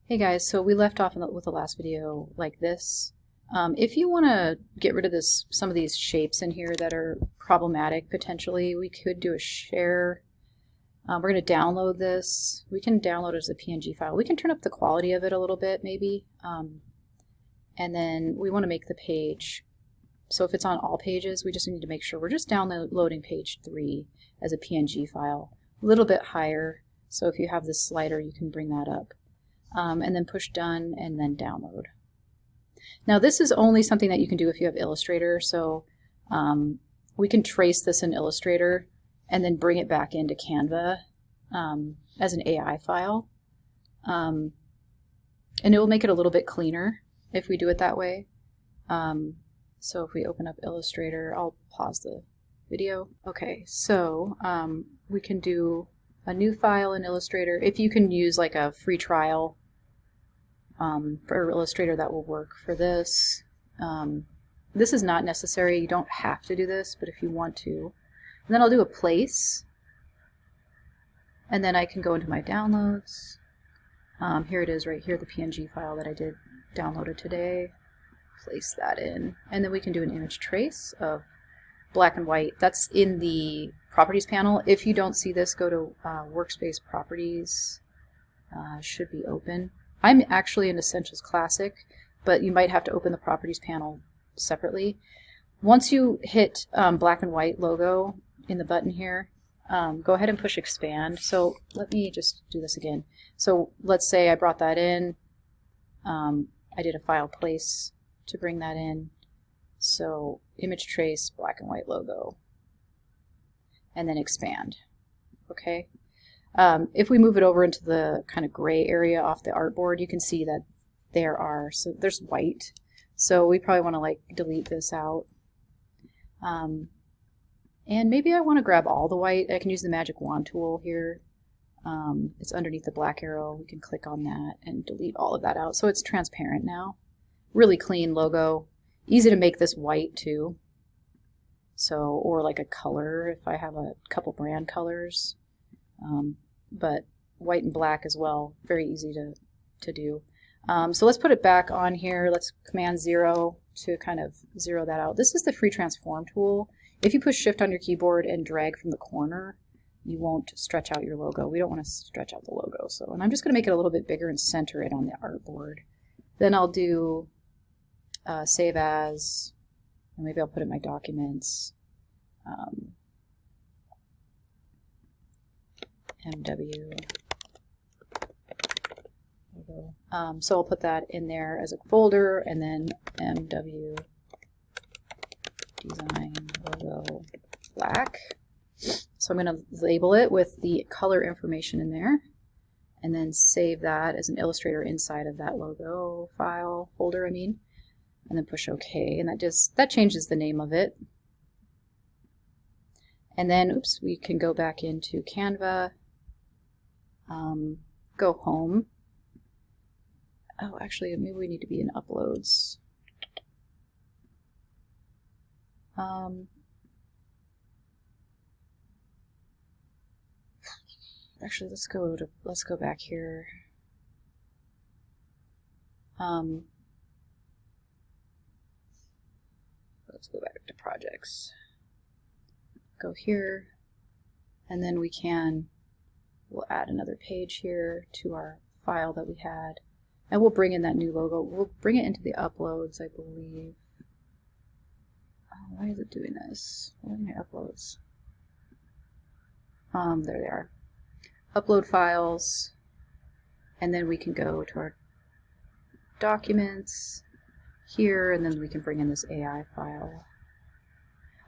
Hey guys, so we left off with the last video like this. If you want to get rid of some of these shapes in here that are problematic potentially, we could do a share. We're going to download this. We can download it as a PNG file. We can turn up the quality of it a little bit maybe. And then we want to make the page. So if it's on all pages, we just need to make sure we're just downloading page 3 as a PNG file. A little bit higher. So if you have this slider, you can bring that up. And then push done and then download. Now this is only something that you can do if you have Illustrator, so we can trace this in Illustrator and then bring it back into Canva as an AI file. And it will make it a little bit cleaner if we do it that way. So if we open up Illustrator, I'll pause the video. Okay, so we can do a new file in Illustrator. If you can use like a free trial for Illustrator, that will work for this. This is not necessary. You don't have to do this, but if you want to. And then I'll do a place. And then I can go into my downloads. Here it is right here, the PNG file that I did downloaded today. Place that in. And then we can do an image trace of black and white. That's in the properties panel. If you don't see this, go to workspace properties. Should be open. I'm actually in Essentials Classic, but you might have to open the properties panel separately. Once you hit black and white logo in the button here, go ahead and push expand. So let me just do this again. So let's say I brought that in. I did a file place to bring that in. So image trace, black and white logo, and then expand. Okay. If we move it over into the kind of gray area off the artboard, you can see that there's white. So we probably want to like delete this out. And maybe I want to grab all the white. I can use the magic wand tool here. It's underneath the black arrow. We can click on that and delete all of that out. So it's transparent now. Really clean logo. Easy to make this white too. So, or like a color if I have a couple brand colors. But white and black as well, very easy to do. So let's put it back on here. Let's Command 0 to kind of zero that out. This is the free transform tool. If you push shift on your keyboard and drag from the corner, you won't stretch out your logo. We don't want to stretch out the logo. So, and I'm just going to make it a little bit bigger and center it on the artboard. Then I'll do save as, and maybe I'll put it in my documents. MW logo. So I'll put that in there as a folder, and then MW design logo black. So I'm going to label it with the color information in there, and then save that as an Illustrator inside of that logo file folder, and then push OK, and that changes the name of it. And then, oops, we can go back into Canva. Go home. Oh, actually, maybe we need to be in uploads. Actually, let's go back here. Let's go back to projects. Go here, and then we'll add another page here to our file that we had, and we'll bring in that new logo. We'll bring it into the uploads, I believe. Oh, why is it doing this? Where are my uploads? There they are. Upload files, and then we can go to our documents here, and then we can bring in this AI file.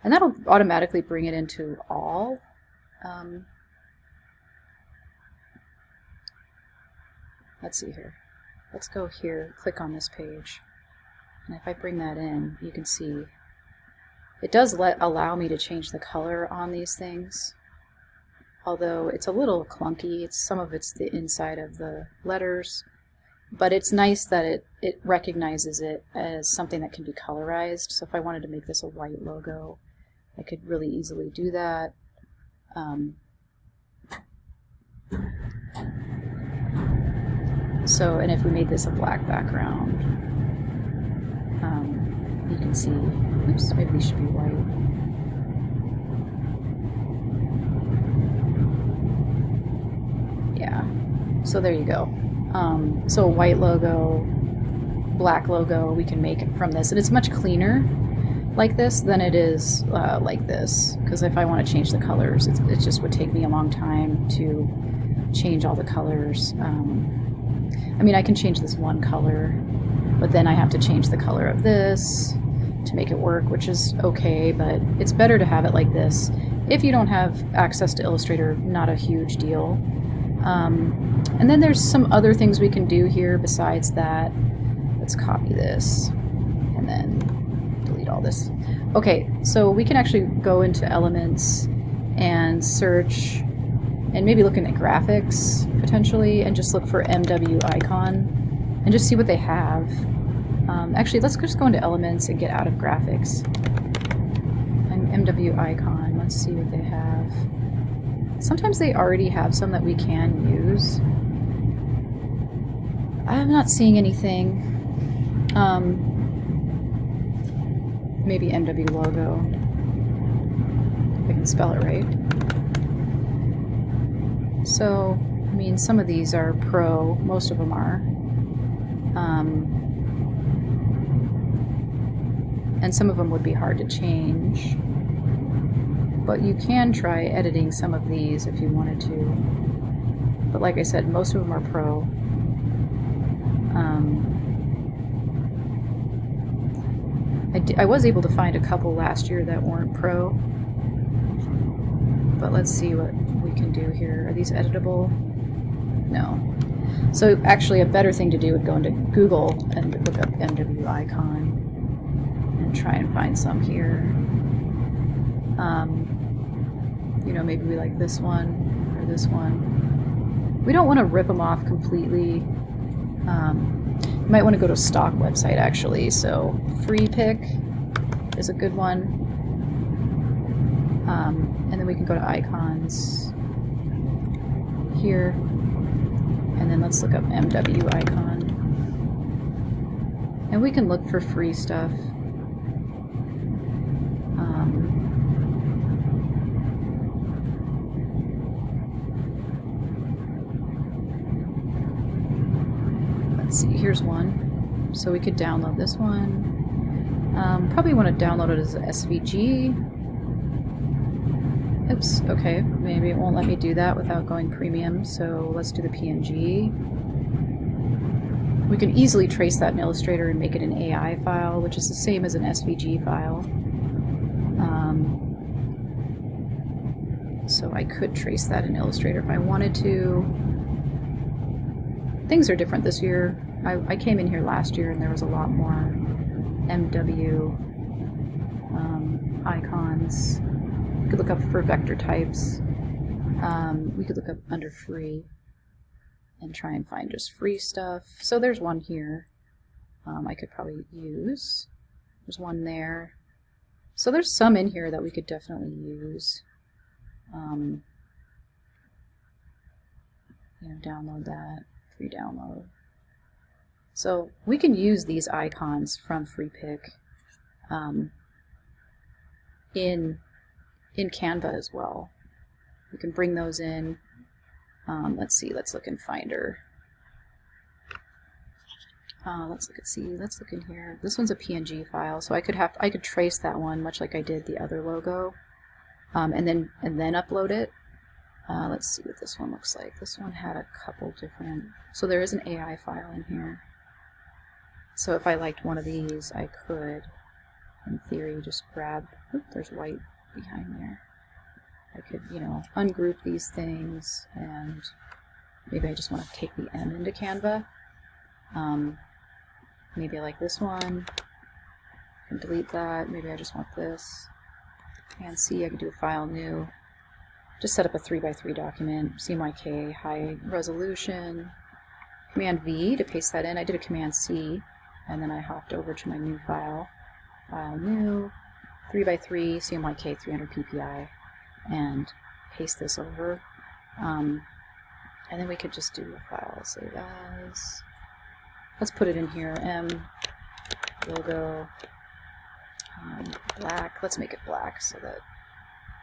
And that'll automatically bring it into all. Let's see here. Let's go here, click on this page. And if I bring that in, you can see it does allow me to change the color on these things. Although it's a little clunky. Some of it's the inside of the letters. But it's nice that it recognizes it as something that can be colorized. So if I wanted to make this a white logo, I could really easily do that. So, and if we made this a black background, you can see, oops, maybe these should be white. Yeah, so there you go. So a white logo, black logo, we can make from this, and it's much cleaner like this than it is like this, because if I want to change the colors, it just would take me a long time to change all the colors. I mean, I can change this one color, but then I have to change the color of this to make it work, which is okay, but it's better to have it like this. If you don't have access to Illustrator, not a huge deal. And then there's some other things we can do here besides that. Let's copy this and then delete all this. Okay, so we can actually go into Elements and search and maybe looking at graphics potentially, and just look for MW icon and just see what they have. Actually, let's just go into Elements and get out of graphics. MW icon, let's see what they have. Sometimes they already have some that we can use. I'm not seeing anything. Maybe MW logo, if I can spell it right. So, I mean, some of these are pro, most of them are. And some of them would be hard to change. But you can try editing some of these if you wanted to. But like I said, most of them are pro. I was able to find a couple last year that weren't pro. But let's see what we can do here. Are these editable? No. So actually a better thing to do would go into Google and look up MW icon and try and find some here. You know, maybe we like this one or this one. We don't want to rip them off completely. You might want to go to a stock website actually. So Free Pick is a good one. And then we can go to icons here, and then let's look up MW icon. And we can look for free stuff. Let's see, here's one. So we could download this one. Probably want to download it as an SVG. Oops, okay, maybe it won't let me do that without going premium, so let's do the PNG. We can easily trace that in Illustrator and make it an AI file, which is the same as an SVG file. So I could trace that in Illustrator if I wanted to. Things are different this year. I came in here last year and there was a lot more MW icons. We could look up for vector types. We could look up under free and try and find just free stuff. So there's one here I could probably use. There's one there. So there's some in here that we could definitely use. You know, download that, free download. So we can use these icons from FreePick in Canva as well. We can bring those in. Let's see, let's look in Finder. Let's look in here. This one's a PNG file, so I could trace that one much like I did the other logo, and then upload it. Let's see what this one looks like. This one had a couple different. So there is an AI file in here. So if I liked one of these, I could, in theory, just grab. Oops, there's white behind there. I could, you know, ungroup these things, and maybe I just want to take the M into Canva. Maybe I like this one. I can delete that. Maybe I just want this. And see, I could do a file new. Just set up a 3x3 document. CMYK, high resolution. Command V to paste that in. I did a Command C, and then I hopped over to my new file. File new, 3x3, CMYK 300 ppi, and paste this over. And then we could just do a file, save as. Let's put it in here, M logo black. Let's make it black so that,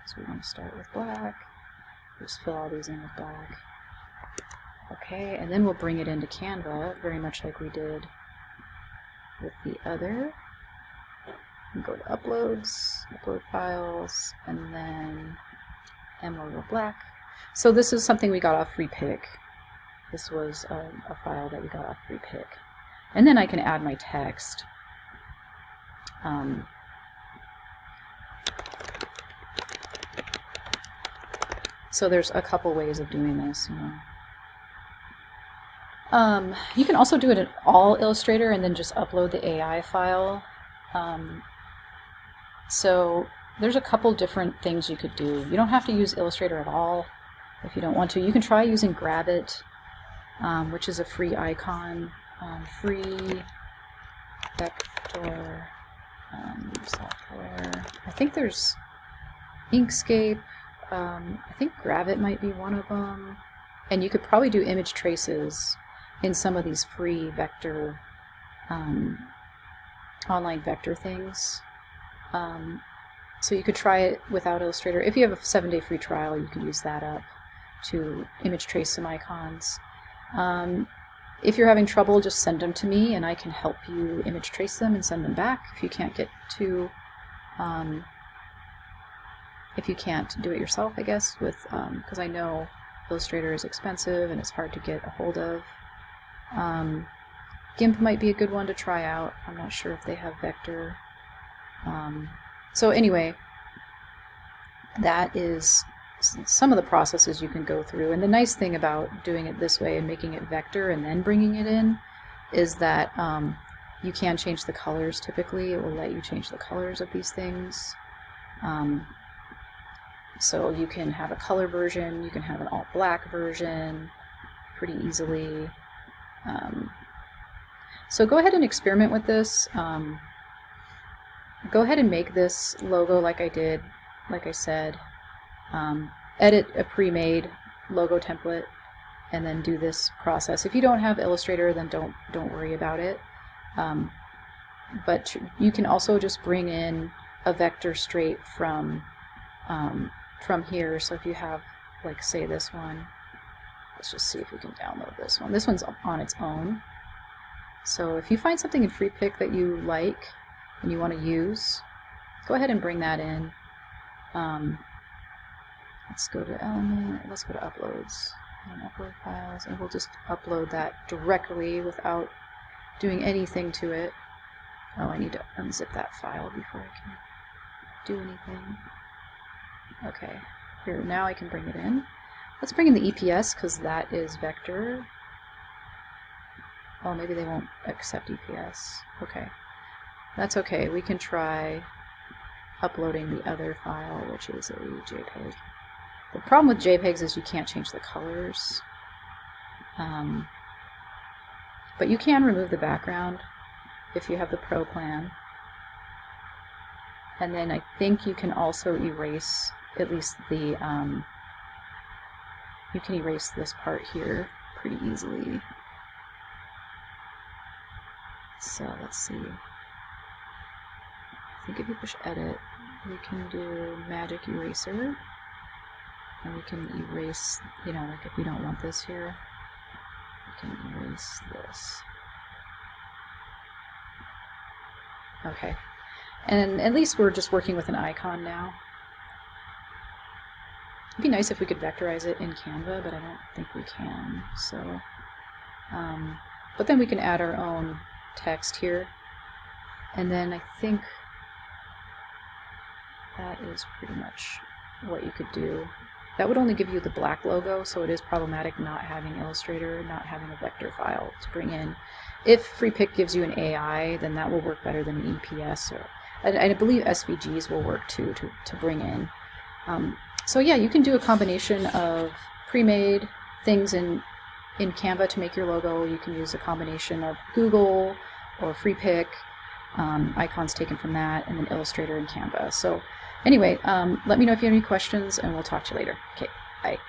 because we want to start with black. Just fill all these in with black. Okay, and then we'll bring it into Canva, very much like we did with the other. And go to uploads, upload files, and then M logo black. So this is something we got off FreePick. This was a file that we got off FreePick. And then I can add my text. So there's a couple ways of doing this, you know. You can also do it in all Illustrator and then just upload the AI file. So there's a couple different things you could do. You don't have to use Illustrator at all if you don't want to. You can try using Grabbit, which is a free icon, free vector software. I think there's Inkscape. I think Grabbit might be one of them. And you could probably do image traces in some of these free vector, online vector things. So you could try it without Illustrator. If you have a 7-day free trial, you can use that up to image trace some icons. If you're having trouble, just send them to me and I can help you image trace them and send them back if you can't get to, if you can't do it yourself, I guess, with because I know Illustrator is expensive and it's hard to get a hold of. GIMP might be a good one to try out. I'm not sure if they have vector. So anyway, that is some of the processes you can go through. And the nice thing about doing it this way and making it vector and then bringing it in is that you can change the colors typically. It will let you change the colors of these things. So you can have a color version, you can have an all black version pretty easily. So go ahead and experiment with this. Go ahead and make this logo like I did, like I said. Edit a pre-made logo template and then do this process. If you don't have Illustrator, then don't worry about it. But you can also just bring in a vector straight from here. So if you have, like, say this one, let's just see if we can download this one. This one's on its own. So if you find something in FreePick that you like and you want to use, go ahead and bring that in. Let's go to Element, let's go to Uploads and Upload Files, and we'll just upload that directly without doing anything to it. Oh, I need to unzip that file before I can do anything. Okay, here, now I can bring it in. Let's bring in the EPS because that is vector. Oh, maybe they won't accept EPS. Okay, that's okay. We can try uploading the other file, which is a JPEG. The problem with JPEGs is you can't change the colors. But you can remove the background if you have the Pro plan. And then I think you can also erase at least the, you can erase this part here pretty easily. So let's see. I think if you push edit, we can do magic eraser. And we can erase, you know, like if we don't want this here, we can erase this. Okay. And at least we're just working with an icon now. It'd be nice if we could vectorize it in Canva, but I don't think we can. So, but then we can add our own text here. And then I think that is pretty much what you could do. That would only give you the black logo, so it is problematic not having Illustrator, not having a vector file to bring in. If FreePick gives you an AI, then that will work better than an EPS. Or, I believe SVGs will work too to bring in. So yeah, you can do a combination of pre-made things in Canva to make your logo. You can use a combination of Google or FreePick, icons taken from that, and then Illustrator and Canva. So anyway, let me know if you have any questions, and we'll talk to you later. Okay, bye.